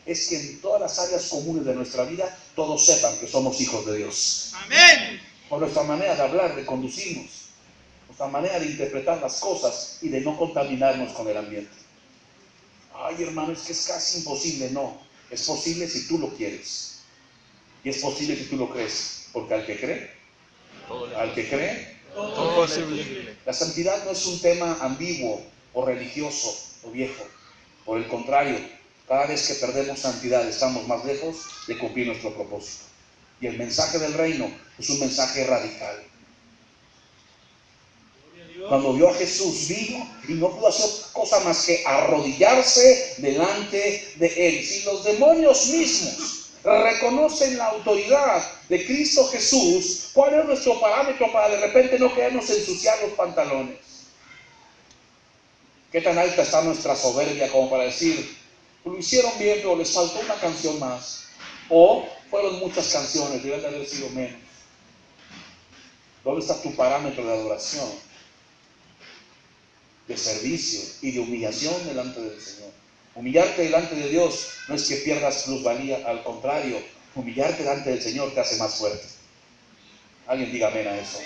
es que en todas las áreas comunes de nuestra vida todos sepan que somos hijos de Dios. Amén. Por nuestra manera de hablar, de conducirnos, nuestra manera de interpretar las cosas y de no contaminarnos con el ambiente. Ay, hermano, es que es casi imposible. No, es posible si tú lo quieres. Y es posible si tú lo crees. Porque al que cree, Todo posible. la santidad no es un tema ambiguo o religioso o viejo. Por el contrario, cada vez que perdemos santidad estamos más lejos de cumplir nuestro propósito. Y el mensaje del reino es un mensaje radical. Cuando vio a Jesús, vino y no pudo hacer otra cosa más que arrodillarse delante de él. Si los demonios mismos reconocen la autoridad de Cristo Jesús, ¿cuál es nuestro parámetro para de repente no querernos ensuciar los pantalones? ¿Qué tan alta está nuestra soberbia como para decir, lo hicieron bien, pero les faltó una canción más? O fueron muchas canciones, deben de haber sido menos. ¿Dónde está tu parámetro de adoración, de servicio y de humillación delante del Señor? Humillarte delante de Dios no es que pierdas plusvalía, al contrario, humillarte delante del Señor te hace más fuerte. Alguien diga amén a eso.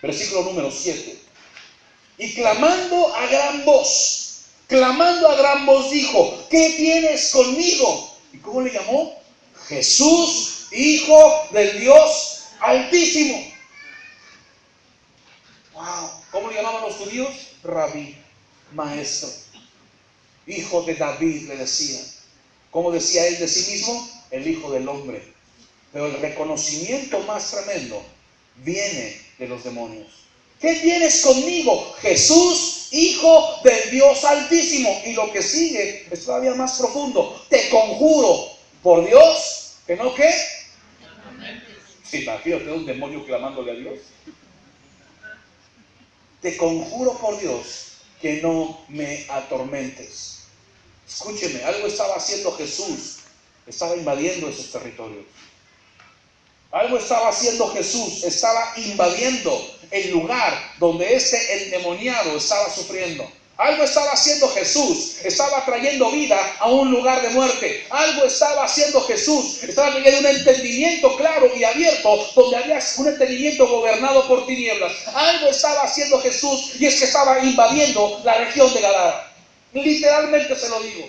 Versículo número 7. Y clamando a gran voz dijo, ¿qué tienes conmigo? ¿Y cómo le llamó? Jesús, Hijo del Dios Altísimo. Wow. ¿Cómo le llamaban los judíos? Rabí, maestro. Hijo de David, le decía. ¿Cómo decía él de sí mismo? El Hijo del Hombre. Pero el reconocimiento más tremendo viene de los demonios. ¿Qué tienes conmigo? Jesús, Hijo del Dios Altísimo. Y lo que sigue es todavía más profundo. Te conjuro por Dios, ¿que no qué? ¿Se imagínate un demonio clamándole a Dios? Te conjuro por Dios que no me atormentes. Escúcheme, algo estaba haciendo Jesús. Estaba invadiendo esos territorios. Algo estaba haciendo Jesús. Estaba invadiendo el lugar donde este endemoniado estaba sufriendo. Algo estaba haciendo Jesús. Estaba trayendo vida a un lugar de muerte. Algo estaba haciendo Jesús. Estaba trayendo un entendimiento claro y abierto donde había un entendimiento gobernado por tinieblas. Algo estaba haciendo Jesús y es que estaba invadiendo la región de Gadara. Literalmente se lo digo.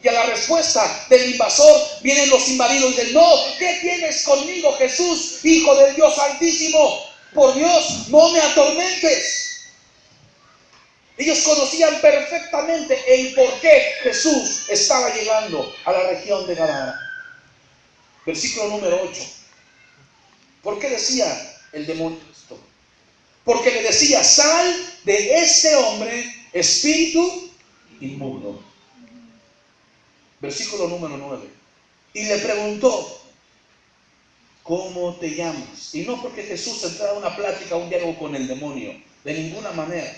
Y a la respuesta del invasor vienen los invadidos y dicen, no, ¿qué tienes conmigo, Jesús, Hijo del Dios Altísimo? Por Dios, no me atormentes. Ellos conocían perfectamente el por qué Jesús estaba llegando a la región de Gadara. Versículo número 8. ¿Por qué decía el demonio esto? Porque le decía, sal de este hombre, espíritu inmundo. Versículo número 9. Y le preguntó, ¿cómo te llamas? Y no porque Jesús entrara a una plática, un diálogo con el demonio, de ninguna manera.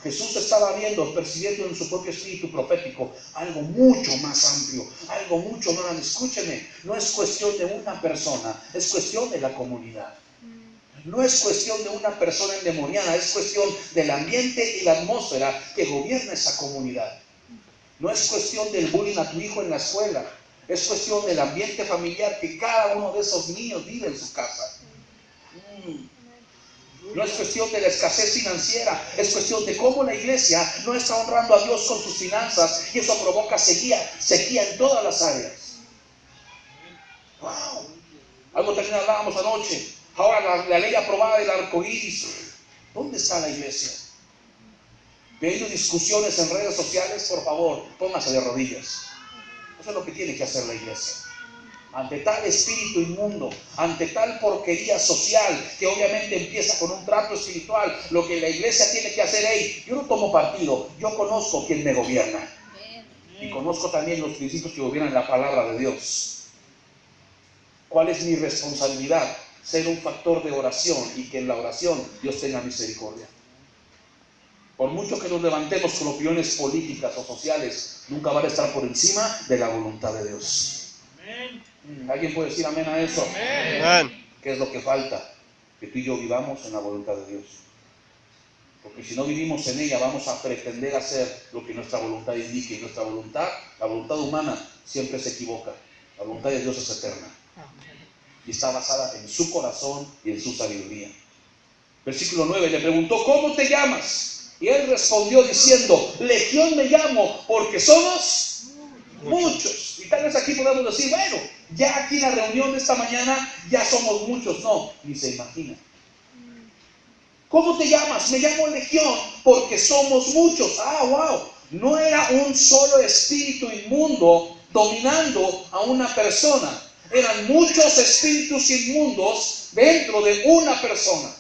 Jesús estaba viendo, percibiendo en su propio espíritu profético algo mucho más amplio, algo mucho más. Escúcheme, no es cuestión de una persona, es cuestión de la comunidad. No es cuestión de una persona endemoniada, es cuestión del ambiente y la atmósfera que gobierna esa comunidad. No es cuestión del bullying a tu hijo en la escuela, es cuestión del ambiente familiar que cada uno de esos niños vive en su casa. No es cuestión de la escasez financiera, es cuestión de cómo la iglesia no está honrando a Dios con sus finanzas y eso provoca sequía en todas las áreas. ¡Wow! Algo también hablábamos anoche. Ahora la ley aprobada del arco iris. ¿Dónde está la iglesia? Viendo discusiones en redes sociales, por favor, póngase de rodillas. Eso es lo que tiene que hacer la iglesia. Ante tal espíritu inmundo, ante tal porquería social, que obviamente empieza con un trato espiritual, lo que la iglesia tiene que hacer es, yo no tomo partido, yo conozco quién me gobierna. Y conozco también los principios que gobiernan la palabra de Dios. ¿Cuál es mi responsabilidad? Ser un factor de oración y que en la oración Dios tenga misericordia. Por mucho que nos levantemos con opiniones políticas o sociales, nunca van a estar por encima de la voluntad de Dios. ¿Alguien puede decir amén a eso? Amén. ¿Qué es lo que falta? Que tú y yo vivamos en la voluntad de Dios. Porque si no vivimos en ella, vamos a pretender hacer lo que nuestra voluntad indique. Y nuestra voluntad, la voluntad humana, siempre se equivoca. La voluntad de Dios es eterna. Y está basada en su corazón y en su sabiduría. Versículo 9, le preguntó, ¿cómo te llamas? Y él respondió diciendo, Legión me llamo, porque somos muchos. Y tal vez aquí podamos decir, bueno, ya aquí en la reunión de esta mañana ya somos muchos. No, ni se imagina. ¿Cómo te llamas? Me llamo Legión, porque somos muchos. Ah, wow. No era un solo espíritu inmundo dominando a una persona. Eran muchos espíritus inmundos dentro de una persona.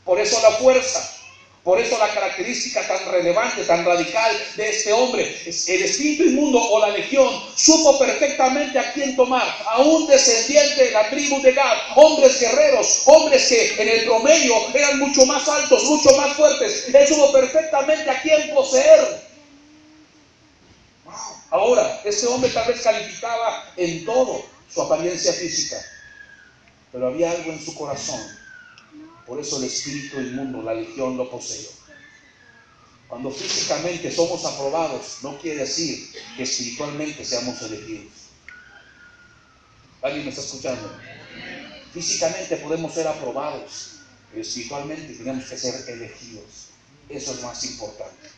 Por eso la fuerza, por eso la característica tan relevante, tan radical de este hombre. El espíritu inmundo o la legión supo perfectamente a quién tomar, a un descendiente de la tribu de Gad, hombres guerreros, hombres que en el promedio eran mucho más altos, mucho más fuertes. Él supo perfectamente a quién poseer. Ahora, este hombre tal vez calificaba en todo su apariencia física, pero había algo en su corazón. Por eso el espíritu inmundo, la legión, lo poseyó. Cuando físicamente somos aprobados, no quiere decir que espiritualmente seamos elegidos. ¿Alguien me está escuchando? Físicamente podemos ser aprobados, pero espiritualmente tenemos que ser elegidos. Eso es más importante.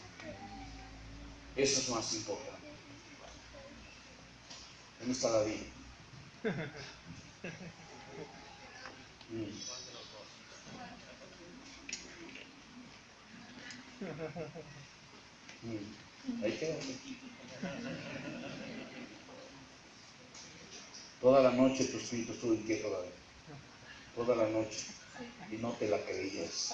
Eso es más importante. ¿Dónde está David? Ahí queda. Toda la noche tu espíritu estuvo inquieto, David. Toda la noche. Y no te la creías.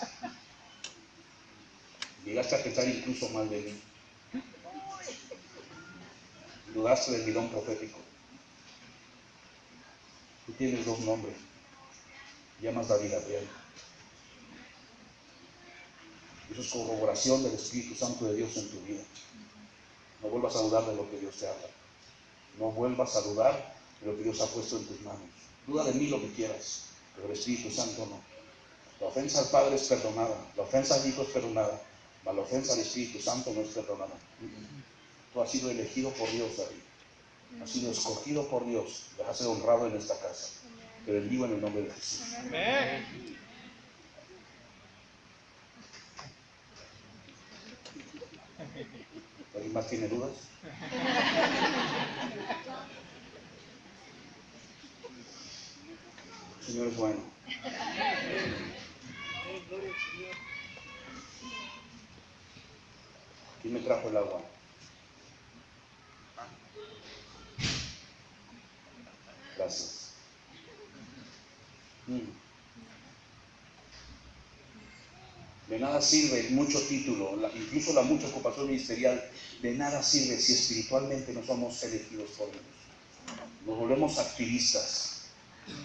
Llegaste a pensar incluso mal de mí. Dudaste del mi don profético. Tú tienes dos nombres. Llamas David Adrián. Eso es corroboración del Espíritu Santo de Dios en tu vida. No vuelvas a dudar de lo que Dios te habla. No vuelvas a dudar de lo que Dios ha puesto en tus manos. Duda de mí lo que quieras, pero el Espíritu Santo no. La ofensa al Padre es perdonada, la ofensa al Hijo es perdonada, pero la ofensa al Espíritu Santo no es perdonada. Tú has sido elegido por Dios, David. Has sido escogido por Dios. Vas a ser honrado en esta casa. Te bendigo en el nombre de Jesús. Amén. ¿Alguien más tiene dudas? El Señor es bueno. ¿Quién me trajo el agua? Gracias. De nada sirve mucho título, incluso la mucha ocupación ministerial, de nada sirve si espiritualmente no somos elegidos por Dios. Nos volvemos activistas,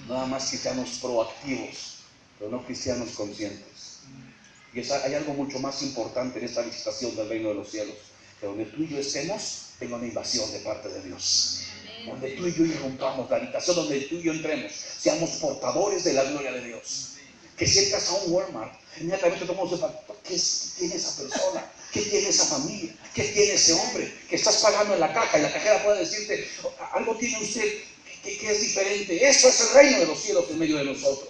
nada más cristianos proactivos, pero no cristianos conscientes. Y hay algo mucho más importante en esta visitación del reino de los cielos, que donde tú y yo estemos, tenga una invasión de parte de Dios. Donde tú y yo irrumpamos la habitación, donde tú y yo entremos, seamos portadores de la gloria de Dios. Que si entras a un Walmart, inmediatamente tomamos el factor, ¿qué tiene esa persona? ¿Qué tiene esa familia? ¿Qué tiene ese hombre? Que estás pagando en la caja y la cajera puede decirte, algo tiene usted que es diferente. Eso es el reino de los cielos en medio de nosotros.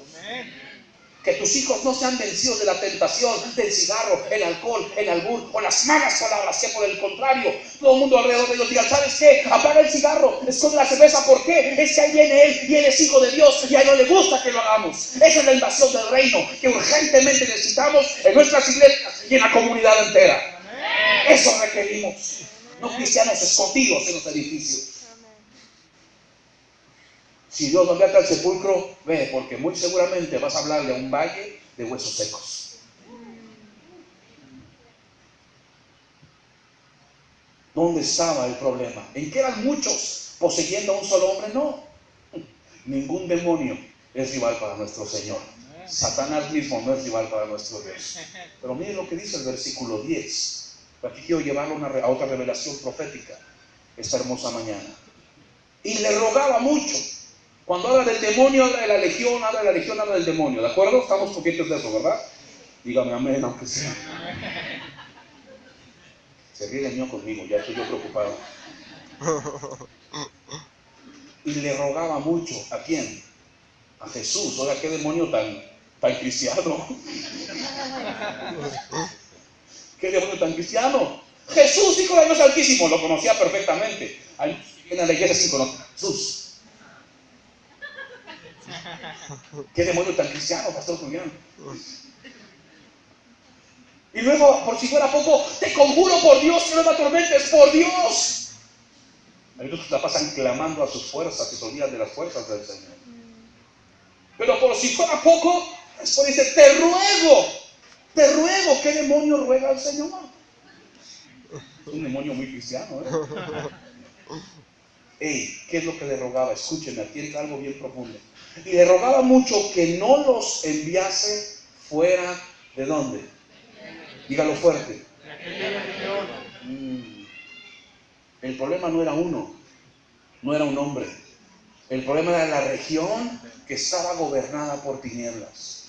Que tus hijos no sean vencidos de la tentación del cigarro, el alcohol, el albur o las malas palabras, que por el contrario, todo el mundo alrededor de ellos diga, ¿sabes qué? Apaga el cigarro, esconde la cerveza. ¿Por qué? Es que ahí viene él y él es hijo de Dios y a él no le gusta que lo hagamos. Esa es la invasión del reino que urgentemente necesitamos en nuestras iglesias y en la comunidad entera. Eso requerimos, no cristianos escondidos en los edificios. Si Dios nos mete al sepulcro, ve, porque muy seguramente vas a hablarle a un valle de huesos secos. ¿Dónde estaba el problema? ¿En qué eran muchos poseyendo a un solo hombre? No. Ningún demonio es rival para nuestro Señor. Satanás mismo no es rival para nuestro Dios. Pero miren lo que dice el versículo 10. Aquí quiero llevarlo a otra revelación profética esta hermosa mañana. Y le rogaba mucho. Cuando habla del demonio, habla de la legión, habla del demonio, ¿de acuerdo? Estamos conscientes de eso, ¿verdad? Dígame amén, aunque sea. Se ríe de mí conmigo, ya estoy yo preocupado. Y le rogaba mucho. ¿A quién? A Jesús. Oiga, qué demonio tan cristiano. Qué demonio tan cristiano. Jesús, hijo de Dios Altísimo, lo conocía perfectamente. Hay muchos que vienen a la iglesia sin conocer a Jesús. Qué demonio tan cristiano, pastor Julián. Y luego, por si fuera poco, te conjuro por Dios que no me atormentes, por Dios. Hay otros que la pasan clamando a sus fuerzas y se olvidan de las fuerzas del Señor. Pero por si fuera poco, después dice, te ruego. ¿Qué demonio ruega al Señor? Es un demonio muy cristiano, ¿eh? ¿Qué es lo que le rogaba? Escúchenme, atiende algo bien profundo. Y le rogaba mucho que no los enviase fuera ¿de dónde? Dígalo fuerte. El problema no era uno, no era un hombre. El problema era la región que estaba gobernada por tinieblas.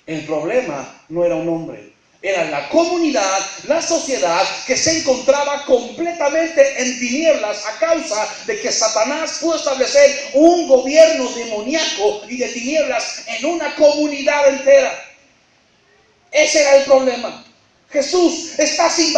El problema no era un hombre, era la comunidad, la sociedad que se encontraba completamente en tinieblas a causa de que Satanás pudo establecer un gobierno demoníaco y de tinieblas en una comunidad entera. Ese era el problema. Jesús está sin